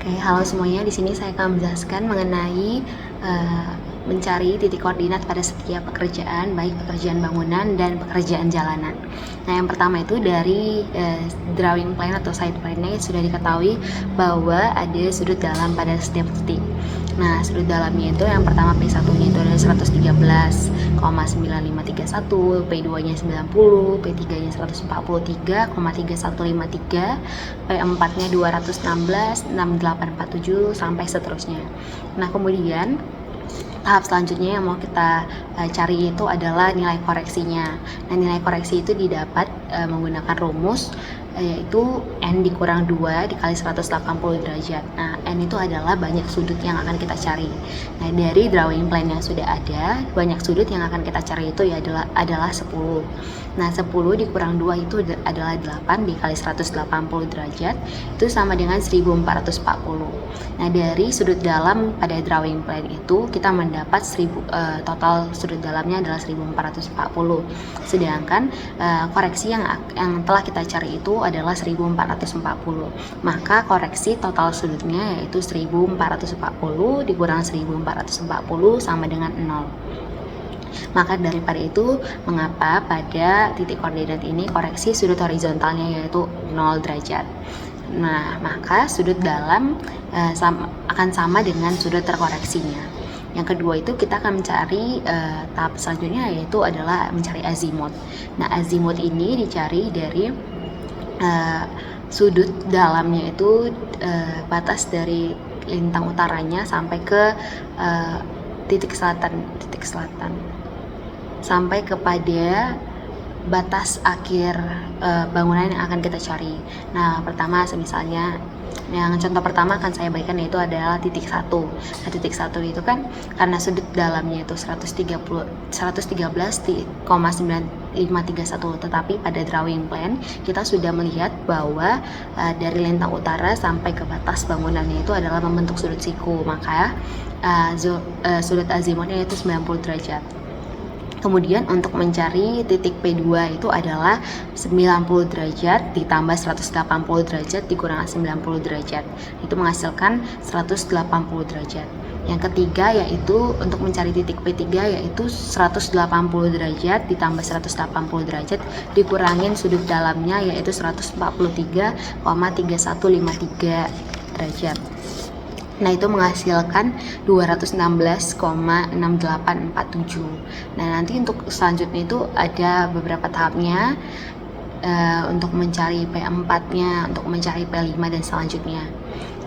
Oke, halo semuanya. Di sini saya akan menjelaskan mengenai mencari titik koordinat pada setiap pekerjaan, baik pekerjaan bangunan dan pekerjaan jalanan. Nah, yang pertama itu dari drawing plan atau site plan-nya sudah diketahui bahwa ada sudut dalam pada setiap titik. Nah, sudut dalamnya itu yang pertama P1-nya itu adalah 113,9531, P2-nya 90, P3-nya 143,3153, P4-nya 216,6847 sampai seterusnya. Nah, kemudian tahap selanjutnya yang mau kita cari itu adalah nilai koreksinya. Nah, nilai koreksi itu didapat menggunakan rumus yaitu N dikurang 2 dikali 180 derajat. Nah, N itu adalah banyak sudut yang akan kita cari. Nah, dari drawing plan yang sudah ada, banyak sudut yang akan kita cari itu ya adalah 10. Nah, 10 dikurang 2 itu adalah 8 dikali 180 derajat, itu sama dengan 1440. Nah, dari sudut dalam pada drawing plan itu kita mendapat total sudut dalamnya adalah 1440. Sedangkan koreksi yang telah kita cari itu adalah 1440. Maka koreksi total sudutnya yaitu 1440 dikurang 1440 sama dengan 0. Maka daripada itu, mengapa pada titik koordinat ini koreksi sudut horizontalnya yaitu 0 derajat. Nah, maka sudut dalam akan sama dengan sudut terkoreksinya. Yang kedua itu kita akan mencari tahap selanjutnya yaitu adalah mencari azimut. Nah, azimut ini dicari dari sudut dalamnya itu batas dari lintang utaranya sampai ke titik selatan sampai kepada batas akhir bangunan yang akan kita cari. Nah, pertama misalnya yang contoh pertama akan saya berikan yaitu adalah titik 1. Nah, titik 1 itu kan karena sudut dalamnya itu 113,9531, tetapi pada drawing plan kita sudah melihat bahwa dari lintang utara sampai ke batas bangunannya itu adalah membentuk sudut siku, maka sudut azimutnya itu 90 derajat. Kemudian untuk mencari titik P2 itu adalah 90 derajat ditambah 180 derajat dikurang 90 derajat. Itu menghasilkan 180 derajat. Yang ketiga yaitu untuk mencari titik P3 yaitu 180 derajat ditambah 180 derajat dikurangin sudut dalamnya yaitu 143,3153 derajat. Nah, itu menghasilkan 216,6847. Nah, nanti untuk selanjutnya itu ada beberapa tahapnya untuk mencari P4-nya, untuk mencari P5 dan selanjutnya.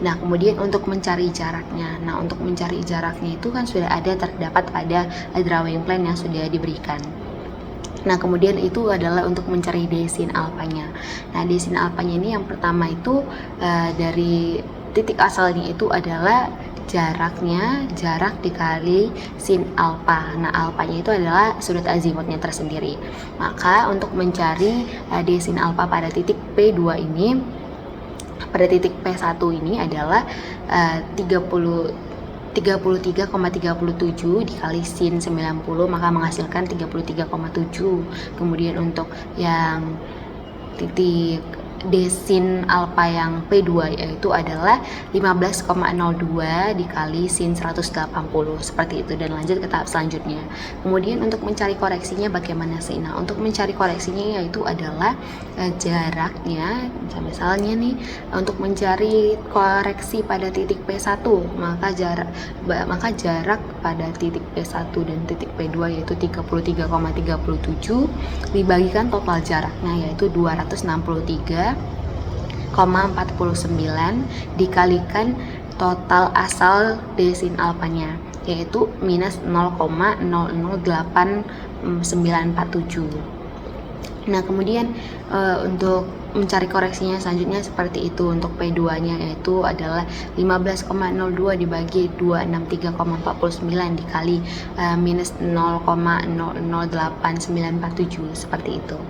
Nah, kemudian untuk mencari jaraknya. Nah, untuk mencari jaraknya itu kan sudah ada terdapat pada drawing plan yang sudah diberikan. Nah, kemudian itu adalah untuk mencari desin alfanya. Nah, desin alfanya ini yang pertama itu dari titik asalnya itu adalah jarak dikali sin alfa. Nah, alfanya itu adalah sudut azimutnya tersendiri. Maka untuk mencari desin alfa pada titik P2 ini, pada titik P1 ini adalah 33,37 dikali sin 90 maka menghasilkan 33,7. Kemudian untuk yang titik desin alfa yang P2 yaitu adalah 15,02 dikali sin 180 seperti itu, dan lanjut ke tahap selanjutnya. Kemudian untuk mencari koreksinya bagaimana sih? Nah, untuk mencari koreksinya yaitu adalah jaraknya, misalnya nih untuk mencari koreksi pada titik P1 maka jarak pada titik P1 dan titik P2 yaitu 33,37 dibagikan total jaraknya yaitu 263,49 dikalikan total asal desin alfanya yaitu minus 0,008947. Nah, kemudian untuk mencari koreksinya selanjutnya seperti itu. Untuk P2-nya yaitu adalah 15,02 dibagi 263,49 dikali minus 0,008947 seperti itu.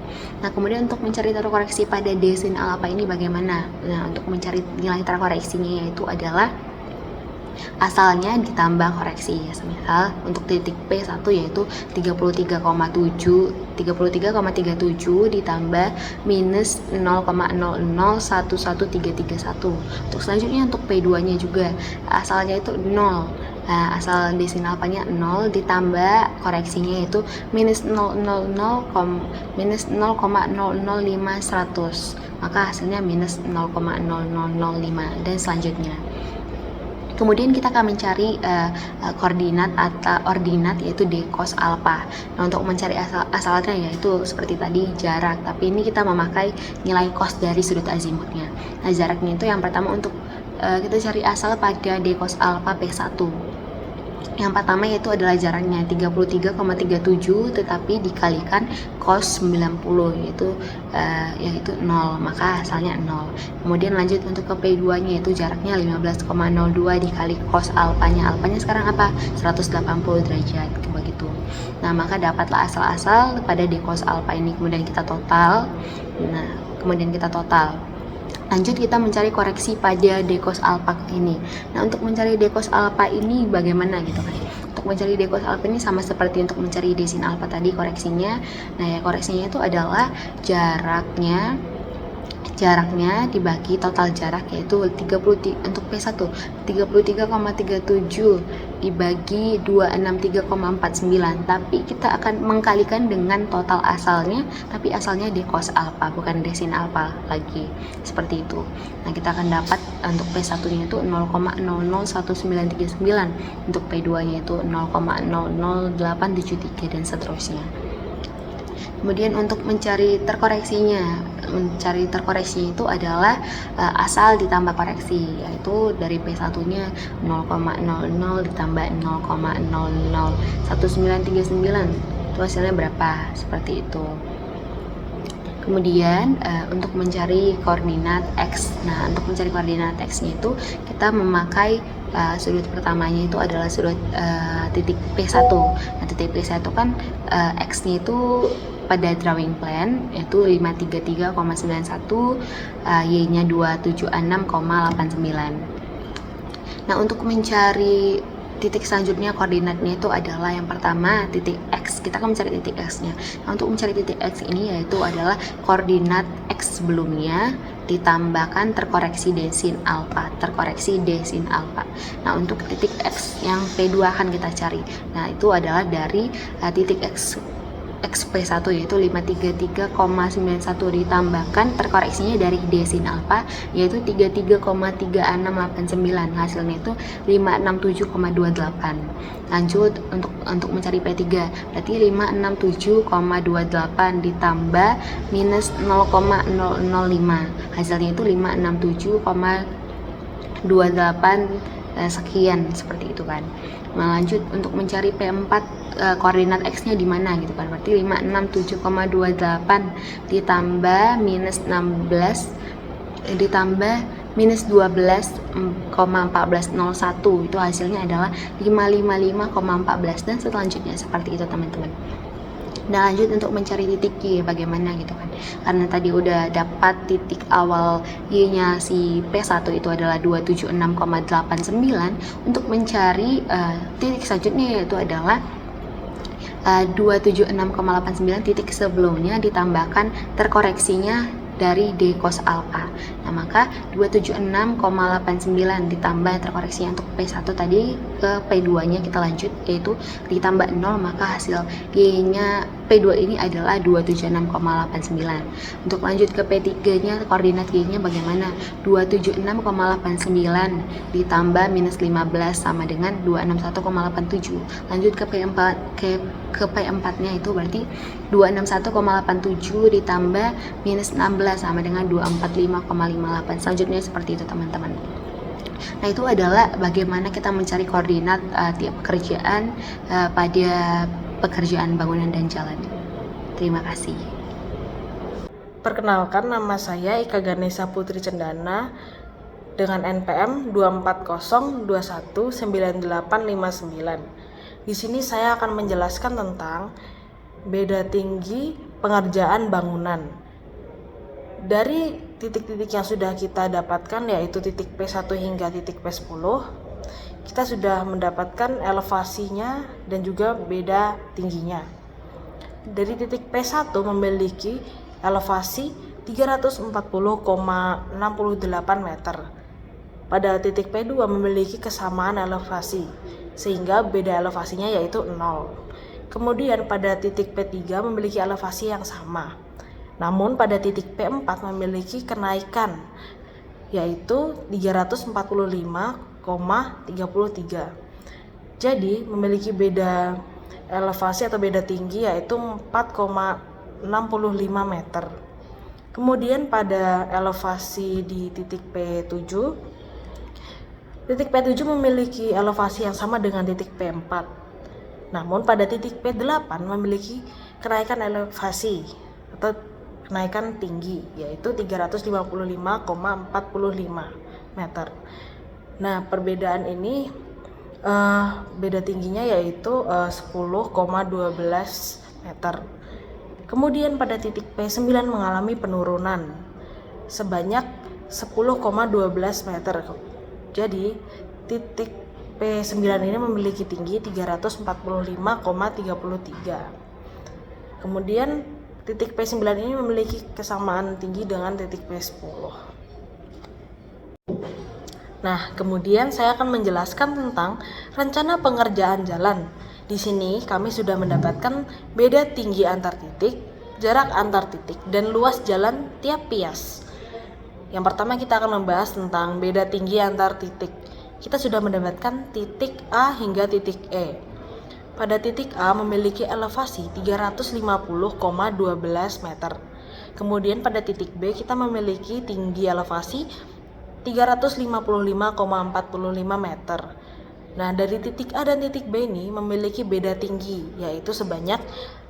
Nah, kemudian untuk mencari terkoreksi pada desin alfa ini bagaimana? Nah, untuk mencari nilai terkoreksinya yaitu adalah asalnya ditambah koreksi. Misal untuk titik P1 yaitu 33,37 ditambah minus 0,0011331. Untuk selanjutnya untuk P2 nya juga asalnya itu 0. Nah, asal desin alfanya 0 ditambah koreksinya yaitu minus 0,00500, maka hasilnya minus 0,0005 dan selanjutnya. Kemudian kita akan mencari koordinat atau ordinat yaitu d cos alfa. Nah, untuk mencari asalnya yaitu seperti tadi jarak, tapi ini kita memakai nilai cos dari sudut azimutnya. Nah, jaraknya itu yang pertama untuk kita cari asal pada d cos alfa P1. Yang pertama yaitu adalah jaraknya 33,37 tetapi dikalikan cos 90 yaitu 0, maka hasilnya 0. Kemudian lanjut untuk ke P2 nya yaitu jaraknya 15,02 dikali cos alfanya sekarang apa? 180 derajat begitu. Nah, maka dapatlah asal-asal pada d cos alfa ini, kemudian kita total. Lanjut kita mencari koreksi pada d cos alfa ini. Nah, untuk mencari d cos alfa ini bagaimana gitu kan? Untuk mencari d cos alfa ini sama seperti untuk mencari d sin alfa tadi koreksinya. Nah, ya koreksinya itu adalah jaraknya dibagi total jarak yaitu 30 untuk P1 33,37 dibagi 263,49, tapi kita akan mengkalikan dengan total asalnya, tapi asalnya d cos alfa bukan d sin alfa lagi, seperti itu. Nah, kita akan dapat untuk P1 nya itu 0,001939, untuk P2 nya itu 0,00873 dan seterusnya. Kemudian untuk mencari terkoreksinya itu adalah asal ditambah koreksi, yaitu dari P1 nya 0,00 ditambah 0,001939, itu hasilnya berapa, seperti itu. Kemudian untuk mencari koordinat X. Nah, untuk mencari koordinat X nya itu kita memakai sudut pertamanya itu adalah sudut titik P1. Nah, titik P1 kan X nya itu pada drawing plan yaitu 533,91, Y-nya 276,89. Nah, untuk mencari titik selanjutnya koordinatnya itu adalah yang pertama titik X. Kita akan mencari titik X-nya. Nah, untuk mencari titik X ini yaitu adalah koordinat X sebelumnya ditambahkan terkoreksi D sin alfa. Nah, untuk titik X yang P2 akan kita cari. Nah, itu adalah dari titik XP1 yaitu 533,91 ditambahkan terkoreksinya dari D sin alfa yaitu 33,3689, hasilnya itu 567,28. Lanjut untuk mencari P3 berarti 567,28 ditambah minus 0,005, hasilnya itu 567,28 sekian, seperti itu kan. Nah, lanjut untuk mencari P4 koordinat X-nya di mana gitu kan. Berarti 567,28 ditambah minus 16 ditambah minus 12,1401, itu hasilnya adalah 555,14 dan selanjutnya seperti itu, teman-teman. Nah, lanjut untuk mencari titik Y bagaimana gitu kan. Karena tadi udah dapat titik awal Y-nya si P1 itu adalah 276,89, untuk mencari titik selanjutnya yaitu adalah 276,89 titik sebelumnya ditambahkan terkoreksinya dari D cos alfa. Nah, maka 276,89 ditambah terkoreksinya untuk P1 tadi ke P2 nya kita lanjut yaitu ditambah 0, maka hasil Y nya P2 ini adalah 276,89. Untuk lanjut ke P3 nya koordinat Y nya bagaimana? 276,89 ditambah minus 15 sama dengan 261,87. Lanjut ke P4 nya itu berarti 261,87 ditambah minus 16 sama dengan 245,58. Selanjutnya seperti itu, teman-teman. Nah, itu adalah bagaimana kita mencari koordinat tiap pekerjaan pada pekerjaan bangunan dan jalan. Terima kasih. Perkenalkan, nama saya Ika Ganesha Putri Cendana dengan NPM 240219859. Di sini saya akan menjelaskan tentang beda tinggi pengerjaan bangunan. Dari titik-titik yang sudah kita dapatkan yaitu titik P1 hingga titik P10, kita sudah mendapatkan elevasinya dan juga beda tingginya. Dari titik P1 memiliki elevasi 340,68 meter. Pada titik P2 memiliki kesamaan elevasi, sehingga beda elevasinya yaitu 0. Kemudian pada titik P3 memiliki elevasi yang sama. Namun pada titik P4 memiliki kenaikan, yaitu 345,33. Jadi memiliki beda elevasi atau beda tinggi yaitu 4,65 meter. Kemudian pada elevasi di titik P7 memiliki elevasi yang sama dengan titik P4. Namun pada titik P8 memiliki kenaikan elevasi atau kenaikan tinggi yaitu 355,45 meter. Nah, perbedaan ini beda tingginya yaitu 10,12 meter. Kemudian pada titik P9 mengalami penurunan sebanyak 10,12 meter. Jadi titik P9 ini memiliki tinggi 345,33. Kemudian titik P9 ini memiliki kesamaan tinggi dengan titik P10. Nah, kemudian saya akan menjelaskan tentang rencana pengerjaan jalan. Di sini kami sudah mendapatkan beda tinggi antar titik, jarak antar titik, dan luas jalan tiap pias. Yang pertama kita akan membahas tentang beda tinggi antar titik. Kita sudah mendapatkan titik A hingga titik E. Pada titik A memiliki elevasi 350,12 meter. Kemudian pada titik B kita memiliki tinggi elevasi 355,45 meter. Nah, dari titik A dan titik B ini memiliki beda tinggi, yaitu sebanyak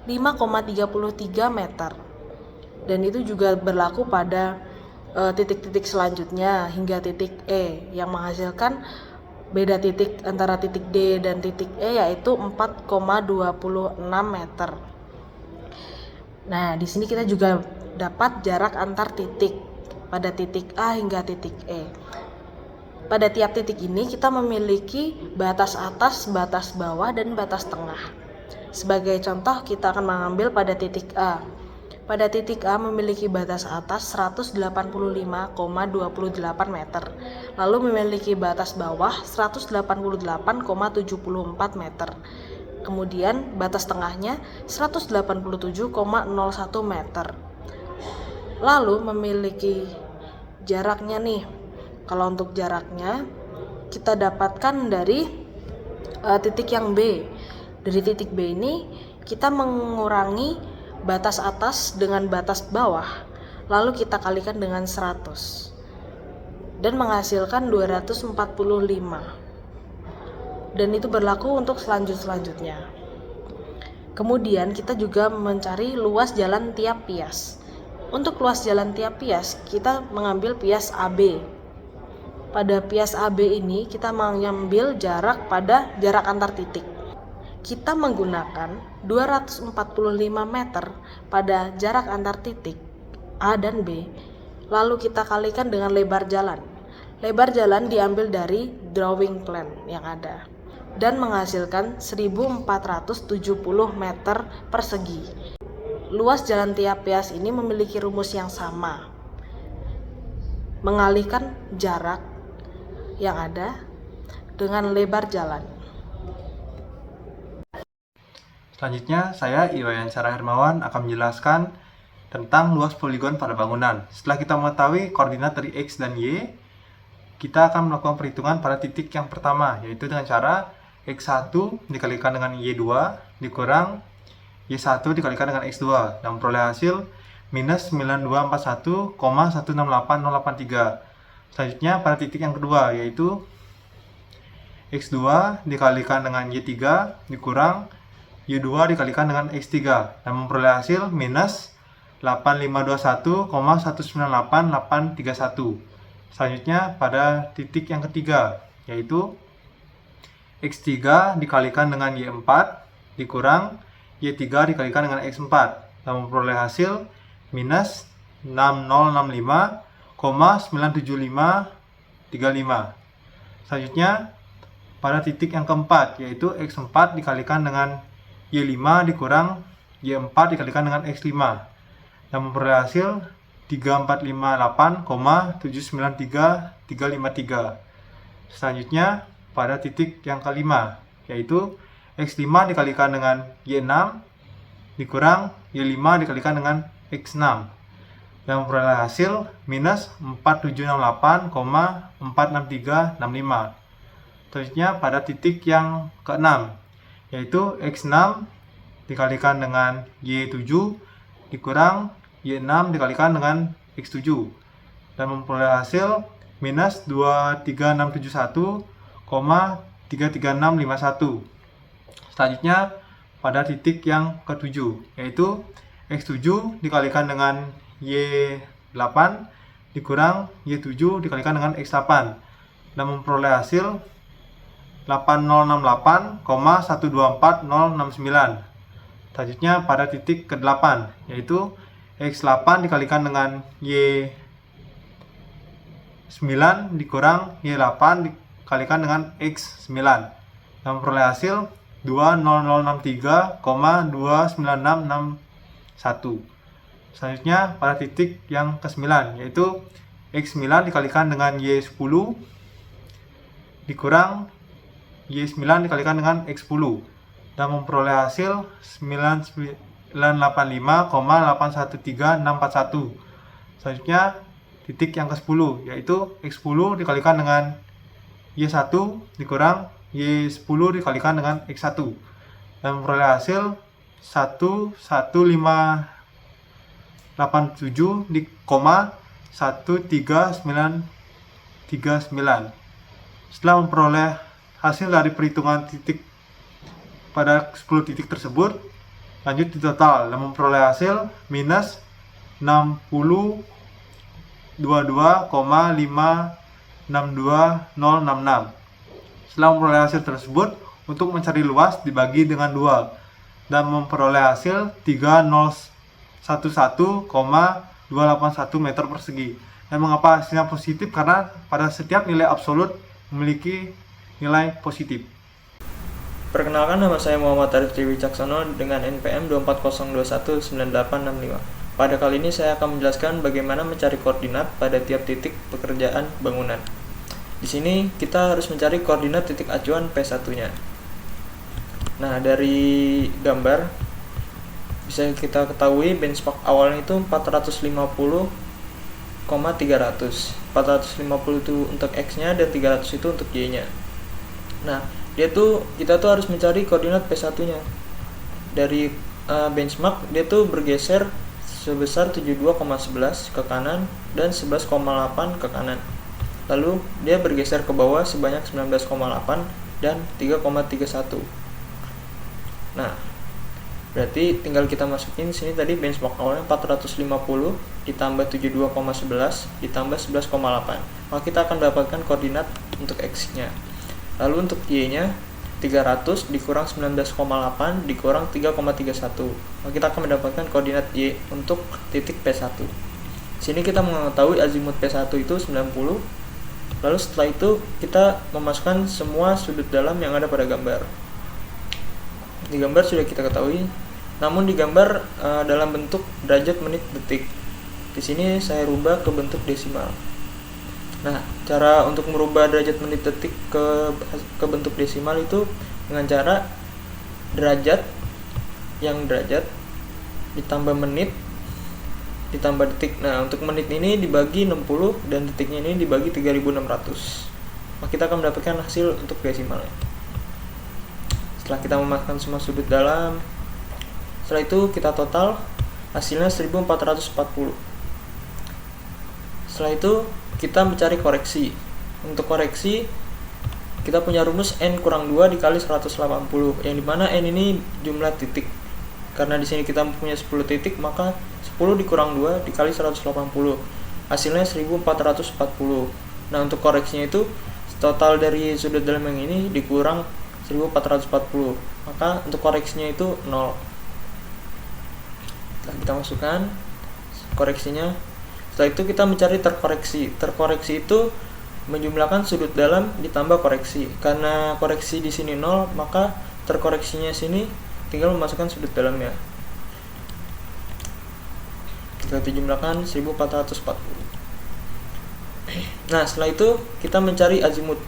5,33 meter. Dan itu juga berlaku pada titik-titik selanjutnya hingga titik E yang menghasilkan beda titik antara titik D dan titik E yaitu 4,26 meter. Nah, di sini kita juga dapat jarak antar titik pada titik A hingga titik E. Pada tiap titik ini kita memiliki batas atas, batas bawah, dan batas tengah. Sebagai contoh kita akan mengambil pada titik A. Pada titik A memiliki batas atas 185,28 meter, lalu memiliki batas bawah 188,74 meter. Kemudian batas tengahnya 187,01 meter. Lalu memiliki jaraknya nih. Kalau untuk jaraknya kita dapatkan dari titik yang B. Dari titik B ini kita mengurangi batas atas dengan batas bawah, lalu kita kalikan dengan 100 dan menghasilkan 245. Dan itu berlaku untuk selanjutnya. Kemudian kita juga mencari luas jalan tiap pias. Untuk luas jalan tiap pias, kita mengambil pias AB. Pada pias AB ini, kita mengambil jarak pada jarak antar titik. Kita menggunakan 245 meter pada jarak antar titik A dan B. Lalu kita kalikan dengan lebar jalan. Lebar jalan diambil dari drawing plan yang ada dan menghasilkan 1470 meter persegi. Luas jalan tiap pias ini memiliki rumus yang sama, mengalihkan jarak yang ada dengan lebar jalan. Selanjutnya, saya Iwayan Syarah Hermawan akan menjelaskan tentang luas poligon pada bangunan. Setelah kita mengetahui koordinat dari X dan Y, kita akan melakukan perhitungan pada titik yang pertama, yaitu dengan cara X1 dikalikan dengan Y2 dikurang Y1 dikalikan dengan X2 dan memperoleh hasil minus 9241,168083. Selanjutnya pada titik yang kedua, yaitu X2 dikalikan dengan Y3 dikurang Y2 dikalikan dengan X3 dan memperoleh hasil minus 8521,198831. Selanjutnya pada titik yang ketiga, yaitu X3 dikalikan dengan Y4 dikurang Y3 dikalikan dengan X4 dan memperoleh hasil minus 6065,97535. Selanjutnya pada titik yang keempat, yaitu X4 dikalikan dengan Y5 dikurang Y4 dikalikan dengan X5 dan memperoleh hasil 3458,793353. Selanjutnya pada titik yang kelima, yaitu X5 dikalikan dengan Y6 dikurang Y5 dikalikan dengan X6 dan memperoleh hasil minus 4768,46365. Selanjutnya pada titik yang keenam, yaitu X6 dikalikan dengan Y7 dikurang Y6 dikalikan dengan X7 dan memperoleh hasil minus 23671,33651. Selanjutnya pada titik yang ketujuh, yaitu X7 dikalikan dengan Y8 dikurang Y7 dikalikan dengan X8 dan memperoleh hasil 8068,124069. Selanjutnya pada titik ke-8, yaitu X8 dikalikan dengan Y9 dikurang Y8 dikalikan dengan X9 dan memperoleh hasil 20033,29661. Selanjutnya pada titik yang ke-9, yaitu X9 dikalikan dengan Y10 dikurang Y9 dikalikan dengan X10 dan memperoleh hasil 985,813641. Selanjutnya titik yang ke-10, yaitu X10 dikalikan dengan Y1 dikurang Y10 dikalikan dengan X1 dan memperoleh hasil 11537,13939. Setelah memperoleh hasil dari perhitungan titik pada 10 titik tersebut, lanjut di total dan memperoleh hasil minus 60.22,562066. Setelah memperoleh hasil tersebut, untuk mencari luas dibagi dengan 2 dan memperoleh hasil 3011,281 meter persegi. Dan mengapa hasilnya positif? Karena pada setiap nilai absolut memiliki nilai positif. Perkenalkan, nama saya Muhammad Arif Triwicaksono dengan NPM 240219865. Pada kali ini saya akan menjelaskan bagaimana mencari koordinat pada tiap titik pekerjaan bangunan. Di sini kita harus mencari koordinat titik acuan P1-nya. Nah, dari gambar bisa kita ketahui benchmark awalnya itu 450,300. 450 itu untuk X-nya dan 300 itu untuk Y-nya. Nah, kita tuh harus mencari koordinat P1-nya. Dari benchmark dia tuh bergeser sebesar 72,11 ke kanan dan 11,8 ke kanan. Lalu dia bergeser ke bawah sebanyak 19,8 dan 3,31. Nah, berarti tinggal kita masukin sini tadi benchmark awalnya 450 ditambah 72,11 ditambah 11,8. Maka kita akan mendapatkan koordinat untuk X-nya. Lalu untuk Y-nya 300 dikurang 19,8 dikurang 3,31. Maka kita akan mendapatkan koordinat Y untuk titik P1. Sini kita mengetahui azimut P1 itu 90. Lalu setelah itu kita memasukkan semua sudut dalam yang ada pada gambar. Di gambar sudah kita ketahui, namun di gambar dalam bentuk derajat menit detik. Di sini saya rubah ke bentuk desimal. Nah, cara untuk merubah derajat menit detik ke bentuk desimal itu dengan cara derajat ditambah menit ditambah detik. Nah, untuk menit ini dibagi 60 dan detiknya ini dibagi 3600. Maka kita akan mendapatkan hasil untuk desimalnya. Setelah kita memasukkan semua sudut dalam, setelah itu kita total, hasilnya 1440. Setelah itu kita mencari koreksi. Untuk koreksi kita punya rumus n kurang 2 dikali 180, yang dimana n ini jumlah titik. Karena di sini kita punya 10 titik, maka 10 dikurang 2 dikali 180, hasilnya 1440. Nah, untuk koreksinya itu total dari sudut dalam yang ini dikurang 1440, maka untuk koreksinya itu 0. Setelah kita masukkan koreksinya, setelah itu kita mencari terkoreksi. Terkoreksi itu menjumlahkan sudut dalam ditambah koreksi. Karena koreksi di sini 0, maka terkoreksinya sini tinggal memasukkan sudut dalamnya. Kita jumlahkan 1440. Nah, setelah itu kita mencari azimut.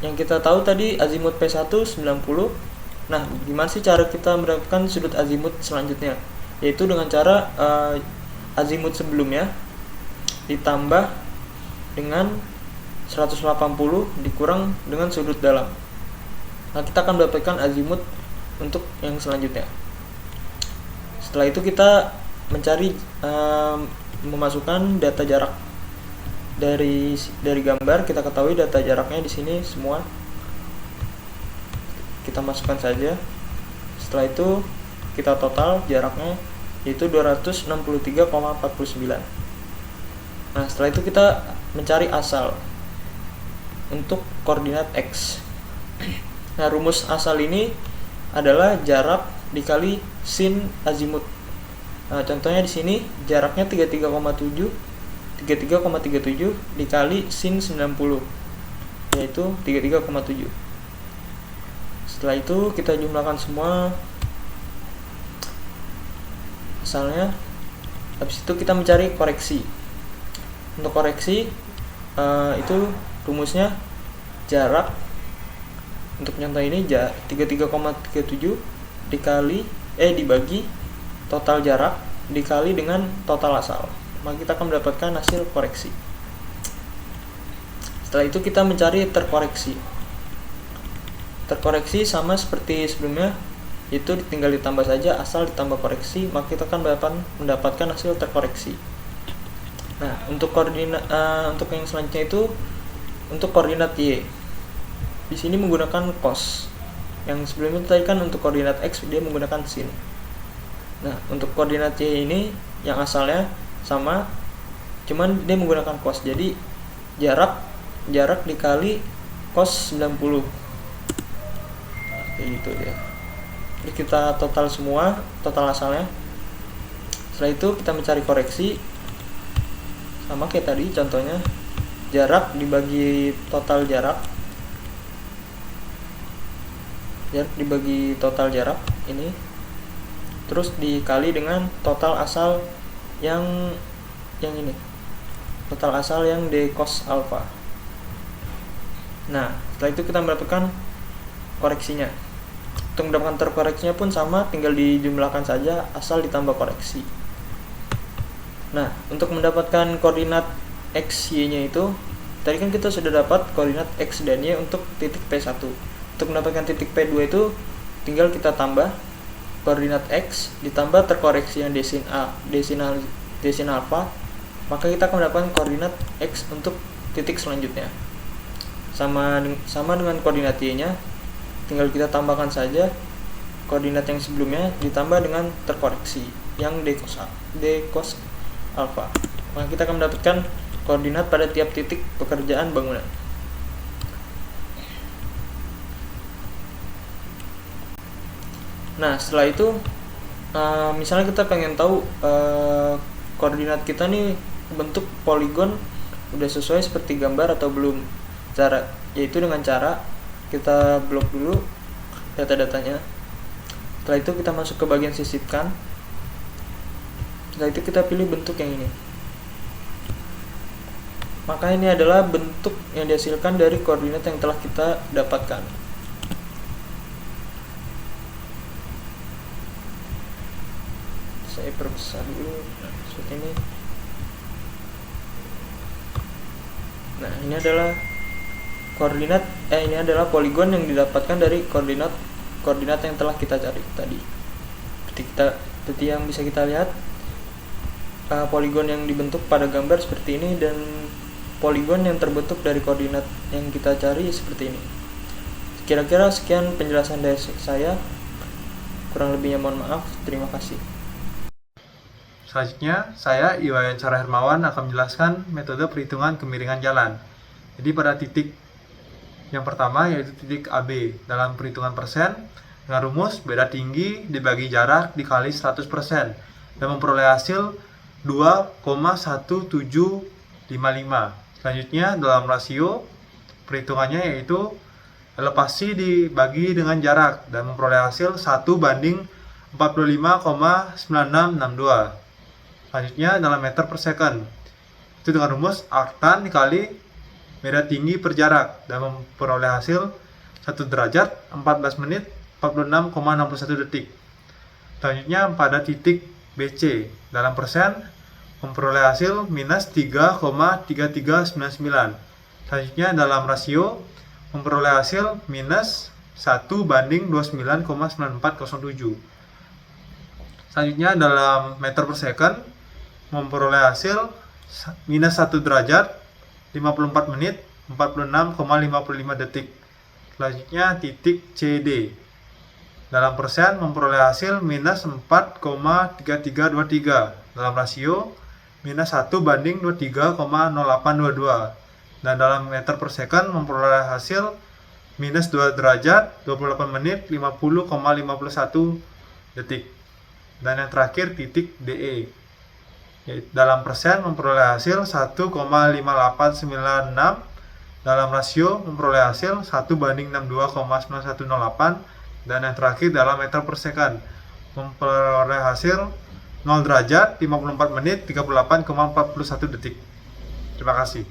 Yang kita tahu tadi azimut P1 90. Nah, gimana sih cara kita mendapatkan sudut azimut selanjutnya? Yaitu dengan cara azimut sebelumnya ditambah dengan 180 dikurang dengan sudut dalam. Nah, kita akan mendapatkan azimut untuk yang selanjutnya. Setelah itu kita mencari memasukkan data jarak. Dari gambar kita ketahui data jaraknya di sini semua. Kita masukkan saja. Setelah itu kita total jaraknya yaitu 263,49. Nah, setelah itu kita mencari asal untuk koordinat X. Nah, rumus asal ini adalah jarak dikali sin azimut. Nah, contohnya di sini jaraknya 33,37 dikali sin 90, yaitu 33,7. Setelah itu kita jumlahkan semua asalnya. Habis itu kita mencari koreksi. Untuk koreksi itu rumusnya jarak, untuk contoh ini 33,37 dibagi total jarak dikali dengan total asal, maka kita akan mendapatkan hasil koreksi. Setelah itu kita mencari terkoreksi. Terkoreksi sama seperti sebelumnya, itu tinggal ditambah saja asal ditambah koreksi, maka kita akan mendapatkan hasil terkoreksi. Nah, untuk koordinat untuk yang selanjutnya itu untuk koordinat Y. Di sini menggunakan cos. Yang sebelumnya tadi kan untuk koordinat X dia menggunakan sin. Nah, untuk koordinat Y ini yang asalnya sama, cuman dia menggunakan cos. Jadi jarak dikali cos 90. Kayak gitu dia. Jadi kita total semua, total asalnya. Setelah itu kita mencari koreksi. Sama kayak tadi contohnya, jarak dibagi total jarak. Jarak dibagi total jarak ini. Terus dikali dengan total asal yang ini. Total asal yang d cos alpha. Nah, setelah itu kita mendapatkan koreksinya. Untuk mendapatkan terkoreksinya pun sama, tinggal dijumlahkan saja asal ditambah koreksi. Nah, untuk mendapatkan koordinat X, Y-nya itu, tadi kan kita sudah dapat koordinat X dan Y untuk titik P1. Untuk mendapatkan titik P2 itu, tinggal kita tambah koordinat X ditambah terkoreksi yang desin alpha, maka kita akan mendapatkan koordinat X untuk titik selanjutnya. Sama dengan koordinat Y-nya, tinggal kita tambahkan saja koordinat yang sebelumnya ditambah dengan terkoreksi yang d cos alpha. Maka kita akan mendapatkan koordinat pada tiap titik pekerjaan bangunan. Nah, setelah itu misalnya kita pengen tahu koordinat kita nih bentuk poligon udah sesuai seperti gambar atau belum. Yaitu dengan cara kita blok dulu data-datanya. Setelah itu kita masuk ke bagian sisipkan. Setelah itu kita pilih bentuk yang ini. Maka ini adalah bentuk yang dihasilkan dari koordinat yang telah kita dapatkan. Saya perbesar dulu. Nah, seperti ini. Nah, ini adalah koordinat ini adalah poligon yang didapatkan dari koordinat yang telah kita cari tadi. Seperti yang bisa kita lihat, poligon yang dibentuk pada gambar seperti ini dan poligon yang terbentuk dari koordinat yang kita cari seperti ini. Kira-kira sekian penjelasan dari saya. Kurang lebihnya mohon maaf. Terima kasih. Selanjutnya, saya Iwayan Cara Hermawan akan menjelaskan metode perhitungan kemiringan jalan. Jadi pada titik yang pertama yaitu titik AB dalam perhitungan persen dengan rumus beda tinggi dibagi jarak dikali 100% dan memperoleh hasil 2,1755. Selanjutnya dalam rasio perhitungannya yaitu elevasi dibagi dengan jarak dan memperoleh hasil 1:45,9662. Selanjutnya dalam meter per second. Itu dengan rumus arctan dikali medan tinggi per jarak dan memperoleh hasil 1 derajat 14 menit 46,61 detik. Selanjutnya pada titik BC dalam persen memperoleh hasil minus 3,3399. Selanjutnya dalam rasio memperoleh hasil minus 1:29,9407. Selanjutnya dalam meter per second memperoleh hasil minus 1 derajat 54 menit 46,55 detik. Selanjutnya titik CD dalam persen memperoleh hasil minus 4,3323 dalam rasio minus 1:23,0822. Dan dalam meter per second memperoleh hasil minus 2 derajat 28 menit 50,51 detik. Dan yang terakhir titik DE dalam persen memperoleh hasil 1,5896 dalam rasio memperoleh hasil 1:62,9108. Dan yang terakhir dalam meter per second memperoleh hasil 0 derajat 54 menit 38,41 detik. Terima kasih.